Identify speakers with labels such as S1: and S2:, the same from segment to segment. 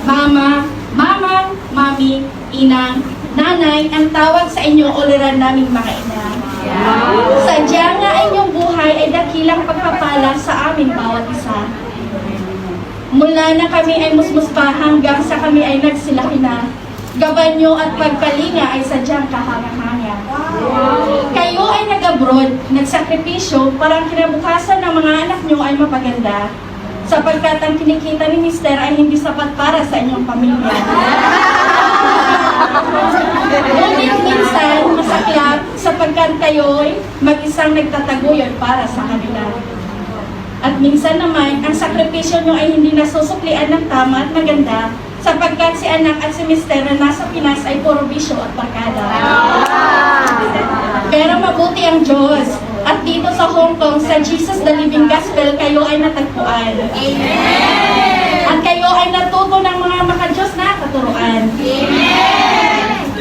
S1: mama, mamang, mami, inang, nanay, ang tawag sa inyo uliran naming mga ina. Sadya nga inyong buhay ay dakilang pagpapala sa amin bawat isa. Mula na kami ay musmus pa hanggang sa kami ay nagsilaki na, gabanyo at pagkalinga ay sadyang kahanga-hanga. Kayo ay nag-abroad, nagsakripisyo para ang kinabukasan ng mga anak nyo ay mapaganda, sapagkat ang kinikita ni Mister ay hindi sapat para sa inyong pamilya. Ngunit minsan masaklap sapagkat kayo'y mag-isang nagtataguyod para sa kanila. At minsan naman, ang sakripisyo nyo ay hindi nasusuklian ng tama at maganda, sapagkat si anak at si Mister na nasa Pinas ay puro bisyo at barkada. Pero mabuti ang Diyos, at dito sa Hong Kong, sa Jesus the Living Gospel, kayo ay natagpuan. At kayo ay natuto ng mga maka-Diyos na katuruan.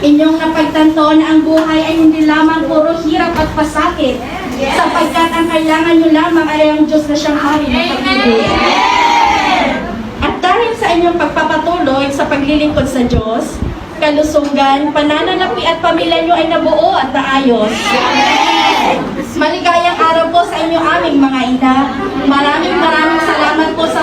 S1: Inyong napagtanto na ang buhay ay hindi lamang puro hirap at pasakit, sapagkat ang kailangan nyo lamang ay ang Diyos na siyang hari ng pag-ibig. At dahil sa inyong pagpapatuloy sa paglilingkod sa Diyos, kalusugan, pananalapi at pamilya nyo ay nabuo at naayos. Maligayang araw po sa inyo aming mga ina. Maraming salamat po sa